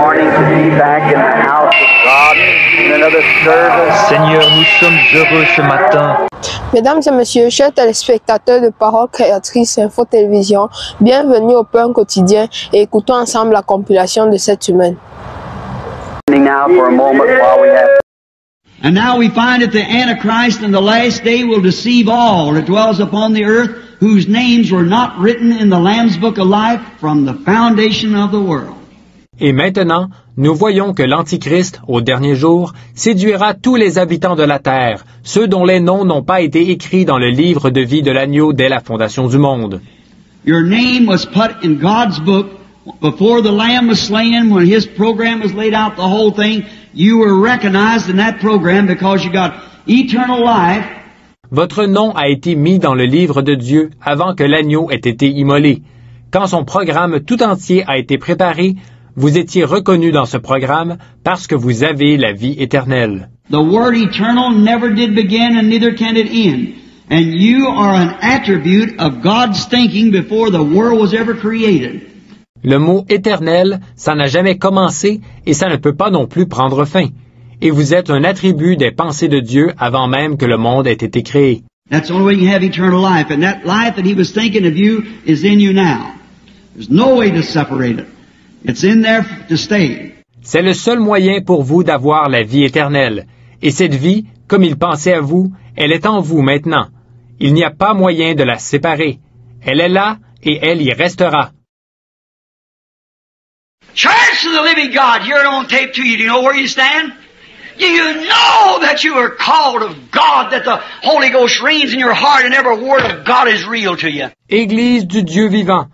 morning to be back in the house of God in another service. Seigneur, nous sommes heureux ce matin. Mesdames et messieurs, chers téléspectateurs de Parole Créatrice Info Télévision, bienvenue au Pain Quotidien et écoutons ensemble la compilation de cette semaine. Now for a moment while we have. And now we find that the Antichrist in the last day will deceive all that dwells upon the earth, whose names were not written in the Lamb's Book of Life from the foundation of the world. Et maintenant, nous voyons que l'Antichrist, au dernier jour, séduira tous les habitants de la terre, ceux dont les noms n'ont pas été écrits dans le livre de vie de l'agneau dès la fondation du monde. Your name was put in God's book before the Lamb was slain, when His program was laid out, the whole thing. You were recognized in that program because you got eternal life. Votre nom a été mis dans le livre de Dieu avant que l'agneau ait été immolé. Quand son programme tout entier a été préparé, vous étiez reconnu dans ce programme parce que vous avez la vie éternelle. The word eternal never did begin and neither can it end. And you are an attribute of God's thinking before the world was ever created. Le mot éternel, ça n'a jamais commencé et ça ne peut pas non plus prendre fin. Et vous êtes un attribut des pensées de Dieu avant même que le monde ait été créé. That's the only way you can have eternal life. And that life that He was thinking of you is in you now. There's no way to separate it. It's in there to stay. C'est le seul moyen pour vous d'avoir la vie éternelle. Et cette vie, comme il pensait à vous, elle est en vous maintenant. Il n'y a pas moyen de la séparer. Elle est là et elle y restera. Church of the living God, you're on tape too. You do you know where you stand? Do you know that you are called of God, that the Holy Ghost reigns in your heart and every word of God is real to you? Église du Dieu vivant,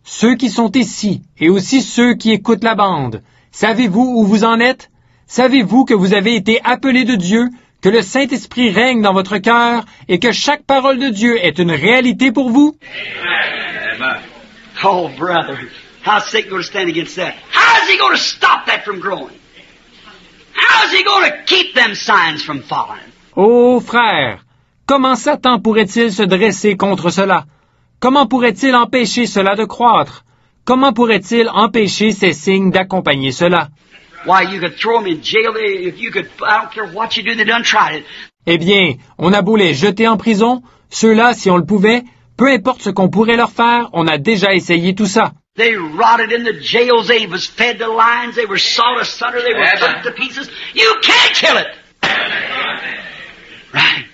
ceux qui sont ici et aussi ceux qui écoutent la bande, savez-vous où vous en êtes? Savez-vous que vous avez été appelés de Dieu, que le Saint-Esprit règne dans votre cœur et que chaque parole de Dieu est une réalité pour vous? Amen. Oh, brother. How's Satan going to stand against that? How is he going to stop that from growing? How is he going to keep them signs from falling? Ô frère, comment Satan pourrait-il se dresser contre cela? Comment pourrait-il empêcher cela de croître? Comment pourrait-il empêcher ces signes d'accompagner cela? Why, you could throw them in jail if you could. I don't care what you do, they done tried it. Eh bien, on a beau les jeter en prison, ceux-là, si on le pouvait, peu importe ce qu'on pourrait leur faire, on a déjà essayé tout ça. They rotted in the jails, they was fed to lions, they were sawed asunder, they were cut to pieces. You can't kill it! Right.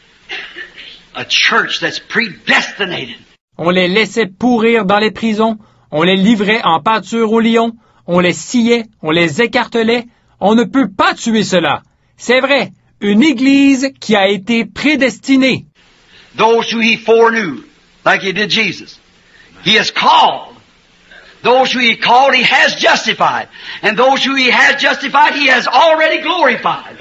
A church that's predestinated. On les laissait pourrir dans les prisons, on les livrait en pâture aux lions, on les sciait, on les écartelait. On ne peut pas tuer cela. C'est vrai, une église qui a été prédestinée. Those who He foreknew, like He did Jesus, He has called. Those who He called, He has justified. And those who He has justified, He has already glorified.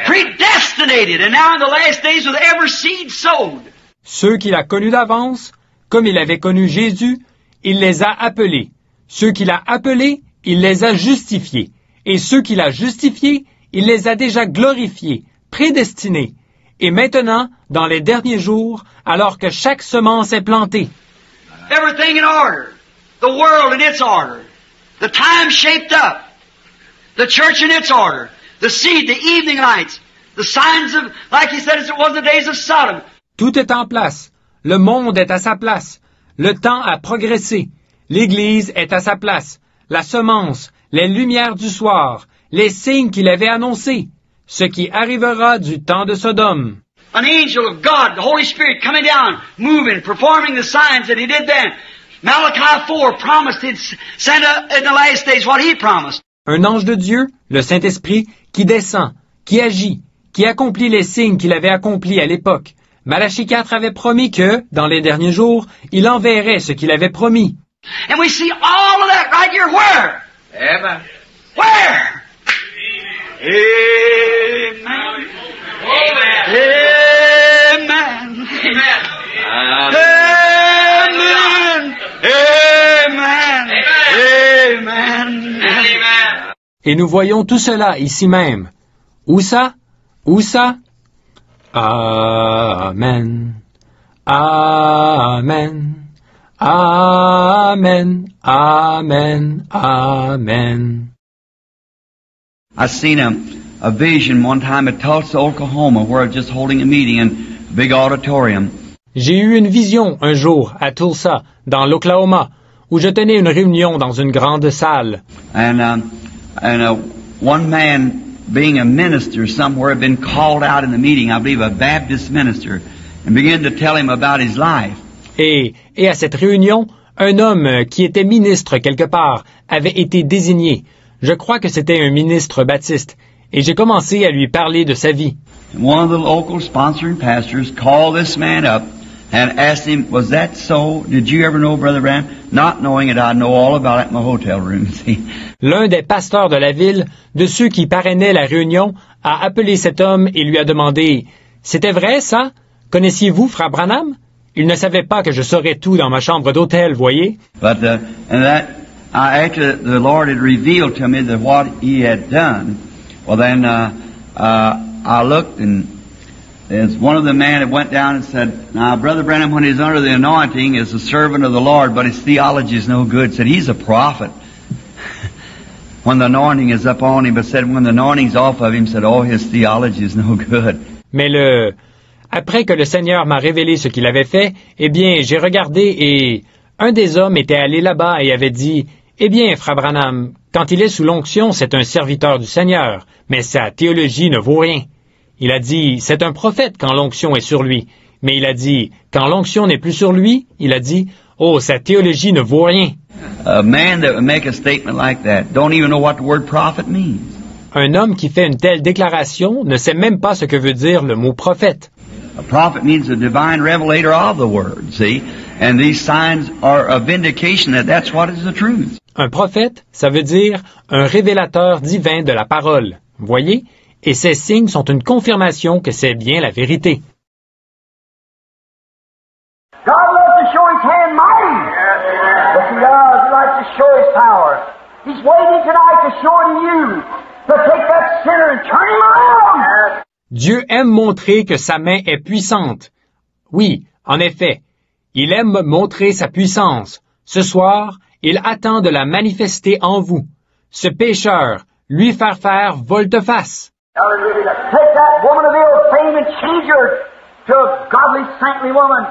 Predestinated. And now in the last days with every seed sowed. Ceux qu'il a connus d'avance, comme il avait connu Jésus, il les a appelés. Ceux qu'il a appelés, il les a justifiés. Et ceux qu'il a justifiés, il les a déjà glorifiés, prédestinés. Et maintenant, dans les derniers jours, alors que chaque semence est plantée. Everything in order. The world in its order. The time shaped up. The church in its order. The seed, the evening lights. The signs of, like He said, as it was in the days of Sodom. Tout est en place. Le monde est à sa place. Le temps a progressé. L'Église est à sa place. La semence, les lumières du soir, les signes qu'il avait annoncés. Ce qui arrivera du temps de Sodome. An angel of God, the Holy Spirit coming down, moving, performing the signs that He did then. Malachi 4 promised He'd send in the last days what He promised. Un ange de Dieu, le Saint-Esprit, qui descend, qui agit, qui accomplit les signes qu'il avait accomplis à l'époque. Malachie 4 avait promis que, dans les derniers jours, il enverrait ce qu'il avait promis. And we see all of that right here. Where? Amen. Where? Amen. Amen. Amen. Amen. Amen. Amen. Et nous voyons tout cela ici même. Où ça? Où ça? Amen. Amen. Amen. Amen. Amen. I seen a vision one time at Tulsa, Oklahoma, where I was just holding a meeting in a big auditorium. J'ai eu une vision un jour à Tulsa, dans l'Oklahoma, où je tenais une réunion dans une grande salle. And one man, being a minister somewhere, had been called out in the meeting, I believe a Baptist minister, and began to tell him about his life. Et à cette réunion, un homme qui était ministre quelque part avait été désigné. Je crois que c'était un ministre baptiste. Et j'ai commencé à lui parler de sa vie. And one of the local sponsoring pastors called this man up and asked him, was that so? Did you ever know Brother Branham? Not knowing it, I know all about it in my hotel room. See? L'un des pasteurs de la ville, de ceux qui parrainaient la réunion, a appelé cet homme et lui a demandé, « C'était vrai, ça? Connaissiez-vous Frère Branham? » Il ne savait pas que je saurais tout dans ma chambre d'hôtel, voyez? But after the Lord had revealed to me that what he had done, well then I looked, and there's one of the men that went down and said, now Brother Branham, when he's under the anointing, is a servant of the Lord, but his theology is no good. Said he's a prophet when the anointing is upon him, but said when the anointing's off of him, said, oh, his theology is no good. Mais après que le Seigneur m'a révélé ce qu'il avait fait, eh bien, j'ai regardé et un des hommes était allé là-bas et avait dit, eh bien, Frère Branham, quand il est sous l'onction, c'est un serviteur du Seigneur, mais sa théologie ne vaut rien. Il a dit, c'est un prophète quand l'onction est sur lui. Mais il a dit, quand l'onction n'est plus sur lui, il a dit, oh, sa théologie ne vaut rien. A man that would make a statement like that don't even know what the word prophet means. Un homme qui fait une telle déclaration ne sait même pas ce que veut dire le mot prophète. A prophet means a divine revelator of the word, see? And these signs are a vindication that that's what is the truth. Un prophète, ça veut dire un révélateur divin de la parole. Voyez? Et ces signes sont une confirmation que c'est bien la vérité. God loves to show His hand mighty. Yes, He does. He likes to show His power. He's waiting tonight to show it to you. To take that sinner and turn him around. Dieu aime montrer que sa main est puissante. Oui, en effet, il aime montrer sa puissance. Ce soir, il attend de la manifester en vous. Ce pécheur, lui faire volte-face. Take that woman of ill fame and change her to a godly, saintly woman.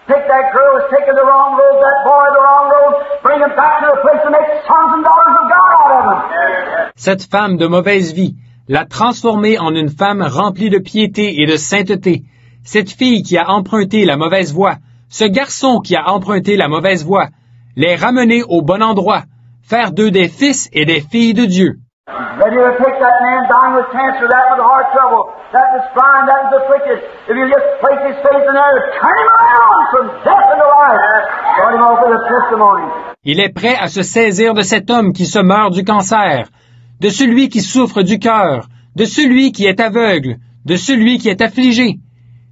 Take that girl who's taken the wrong road, that boy the wrong road, bring him back to the place to make sons and daughters of God out of them. Cette femme de mauvaise vie, l'a transformée en une femme remplie de piété et de sainteté. Cette fille qui a emprunté la mauvaise voie, ce garçon qui a emprunté la mauvaise voie, les ramener au bon endroit, faire d'eux des fils et des filles de Dieu. Ready to take that man dying with cancer, that with heart trouble, that was blind, that was afflicted. If you just place his face in there, turn him around from death into life. Start him off with a testimony. Il est prêt à se saisir de cet homme qui se meurt du cancer, de celui qui souffre du cœur, de celui qui est aveugle, de celui qui est affligé.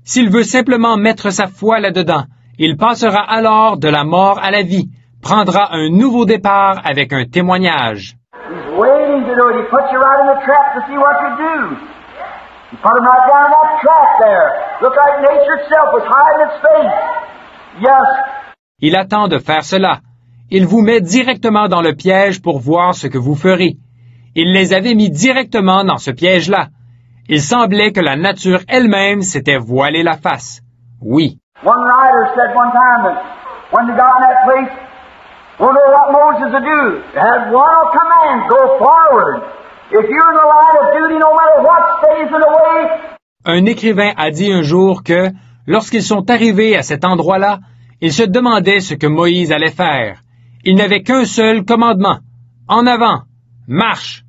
S'il veut simplement mettre sa foi là-dedans, il passera alors de la mort à la vie, prendra un nouveau départ avec un témoignage. He's waiting to do it. He puts you right in the trap to see what you do. He put him right down in that trap there. Look like nature itself was hiding its face. Yes. Il attend de faire cela. Il vous met directement dans le piège pour voir ce que vous ferez. Il les avait mis directement dans ce piège-là. Il semblait que la nature elle-même s'était voilée la face. Oui. One writer said one time that when they got in that place, won't know what Moses would do. They had one command, go forward. If you're in the line of duty, no matter what stays in the way. Un écrivain a dit un jour que, lorsqu'ils sont arrivés à cet endroit-là, ils se demandaient ce que Moïse allait faire. Il n'avait qu'un seul commandement. En avant. Marche.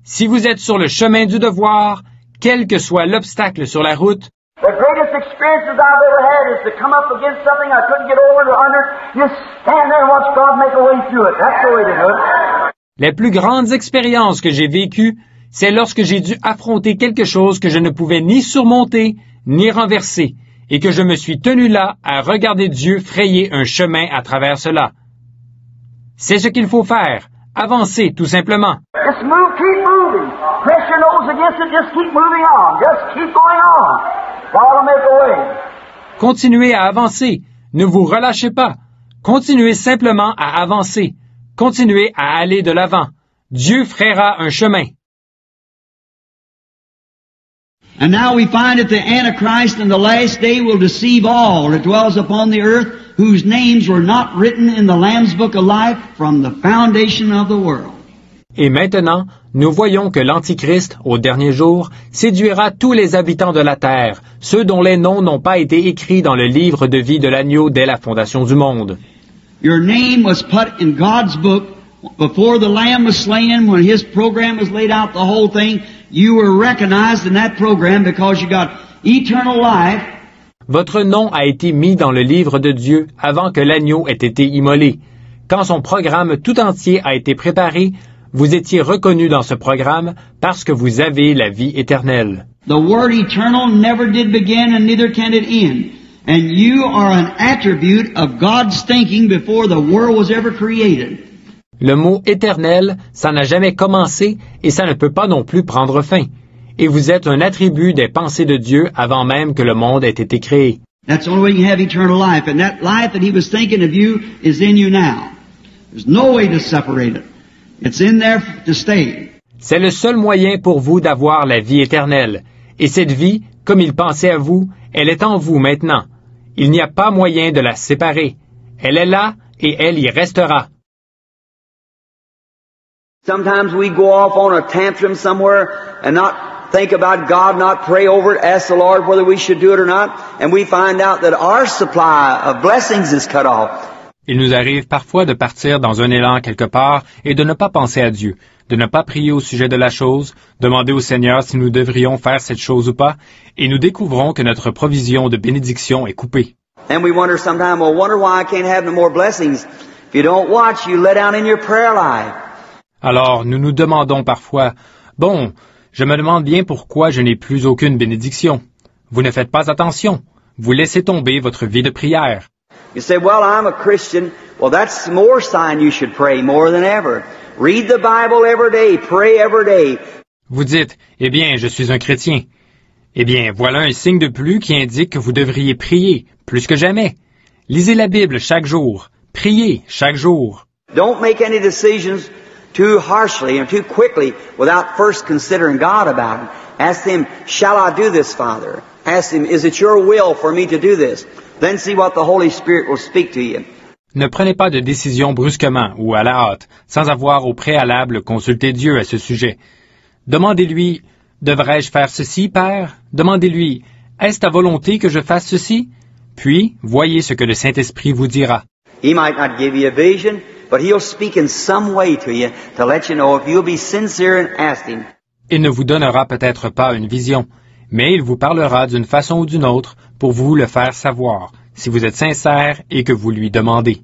Si vous êtes sur le chemin du devoir, quel que soit l'obstacle sur la route, The greatest experiences I've ever had is to come up against something I couldn't get over or under. Just stand there and watch God make a way through it. That's the way to do it. les plus grandes expériences que j'ai vécues, c'est lorsque j'ai dû affronter quelque chose que je ne pouvais ni surmonter, ni renverser, et que je me suis tenu là à regarder Dieu frayer un chemin à travers cela. C'est ce qu'il faut faire. Avancer, tout simplement. Just move, keep moving. Press your nose against it, just keep moving on. Just keep going on. God will make a way. Continuez à avancer. Ne vous relâchez pas. Continuez simplement à avancer. Continuez à aller de l'avant. Dieu frayera un chemin. And now we find that the Antichrist in the last day will deceive all that dwells upon the earth, whose names were not written in the Lamb's Book of Life from the foundation of the world. Et maintenant, nous voyons que l'Antichrist, au dernier jour, séduira tous les habitants de la terre, ceux dont les noms n'ont pas été écrits dans le livre de vie de l'agneau dès la fondation du monde. Your name was put in God's book before the Lamb was slain, when His program was laid out, the whole thing. You were recognized in that program because you got eternal life. Votre nom a été mis dans le livre de Dieu avant que l'agneau ait été immolé. Quand son programme tout entier a été préparé, vous étiez reconnu dans ce programme parce que vous avez la vie éternelle. The word eternal never did begin and neither can it end. And you are an attribute of God's thinking before the world was ever created. Le mot éternel, ça n'a jamais commencé et ça ne peut pas non plus prendre fin. Et vous êtes un attribut des pensées de Dieu avant même que le monde ait été créé. That's the only way you can have eternal life. And that life that He was thinking of you is in you now. There's no way to separate it. It's in there to stay. C'est le seul moyen pour vous d'avoir la vie éternelle. Et cette vie, comme il pensait à vous, elle est en vous maintenant. Il n'y a pas moyen de la séparer. Elle est là et elle y restera. Sometimes we go off on a tantrum somewhere and not think about God, not pray over it, ask the Lord whether we should do it or not, and we find out that our supply of blessings is cut off. Il nous arrive parfois de partir dans un élan quelque part et de ne pas penser à Dieu, de ne pas prier au sujet de la chose, demander au Seigneur si nous devrions faire cette chose ou pas, et nous découvrons que notre provision de bénédiction est coupée. And we wonder sometimes, well, wonder why I can't have no more blessings. If you don't watch, you let down in your prayer life. Alors, nous nous demandons parfois, bon, je me demande bien pourquoi je n'ai plus aucune bénédiction. Vous ne faites pas attention. Vous laissez tomber votre vie de prière. You say, well, I'm a Christian. Well, that's more sign you should pray more than ever. Read the Bible every day. Pray every day. Vous dites, eh bien, je suis un chrétien. Eh bien, voilà un signe de plus qui indique que vous devriez prier, plus que jamais. Lisez la Bible chaque jour. Priez chaque jour. Don't make any decisions too harshly and too quickly without first considering God about it. Ask Him, shall I do this, Father? Ask Him, is it your will for me to do this? Then see what the Holy Spirit will speak to you. Ne prenez pas de décision brusquement ou à la hâte, sans avoir au préalable consulté Dieu à ce sujet. Demandez-lui, devrais-je faire ceci, Père? Demandez-lui, est-ce ta volonté que je fasse ceci? Puis, voyez ce que le Saint-Esprit vous dira. He might not give you a vision, but He'll speak in some way to you to let you know if you'll be sincere in asking. Il ne vous donnera peut-être pas une vision, mais il vous parlera d'une façon ou d'une autre pour vous le faire savoir, si vous êtes sincère et que vous lui demandez.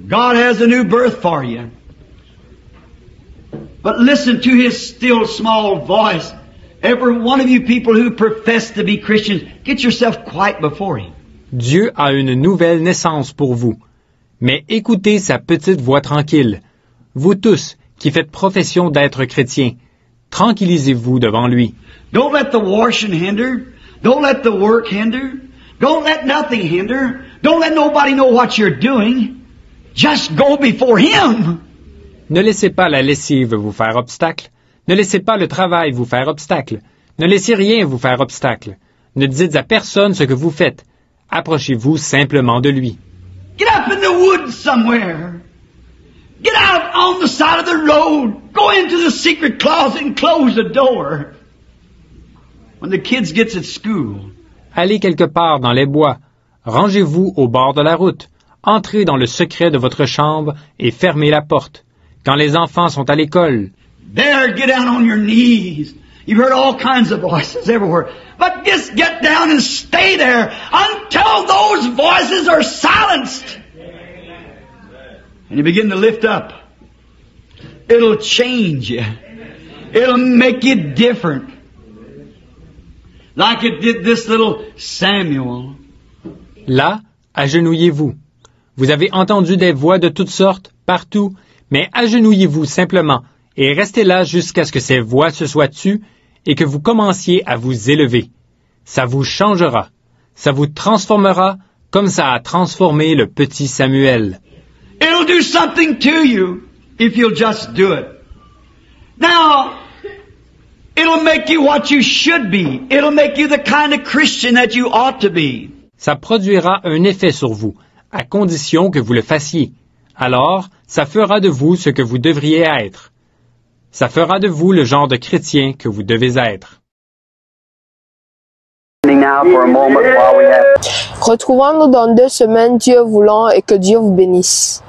God has a new birth for you. But listen to His still small voice. Every one of you people who profess to be Christians, get yourself quiet before Him. Dieu a une nouvelle naissance pour vous. Mais écoutez sa petite voix tranquille. Vous tous qui faites profession d'être chrétiens, tranquillisez-vous devant lui. Don't let the washing hinder. Don't let the work hinder. Don't let nothing hinder. Don't let nobody know what you're doing. Just go before Him. Ne laissez pas la lessive vous faire obstacle. Ne laissez pas le travail vous faire obstacle. Ne laissez rien vous faire obstacle. Ne dites à personne ce que vous faites. Approchez-vous simplement de lui. Get up in the woods somewhere. Get out on the side of the road. Go into the secret closet and close the door. When the kids gets at school. Allez quelque part dans les bois. Rangez-vous au bord de la route. Entrez dans le secret de votre chambre et fermez la porte. Quand les enfants sont à l'école. There, get down on your knees. You've heard all kinds of voices everywhere. But just get down and stay there until those voices are silenced. And you begin to lift up. It'll change you. It'll make you different. Like it did this little Samuel. Là, agenouillez-vous. Vous avez entendu des voix de toutes sortes, partout, mais agenouillez-vous simplement et restez là jusqu'à ce que ces voix se soient tues et que vous commenciez à vous élever. Ça vous changera. Ça vous transformera comme ça a transformé le petit Samuel. It'll do something to you if you'll just do it. Now, It'll make you what you should be. It'll make you the kind of Christian that you ought to be. Ça produira un effet sur vous, à condition que vous le fassiez. Alors, ça fera de vous ce que vous devriez être. Ça fera de vous le genre de chrétien que vous devez être. Retrouvons-nous dans 2 semaines, Dieu voulant, et que Dieu vous bénisse.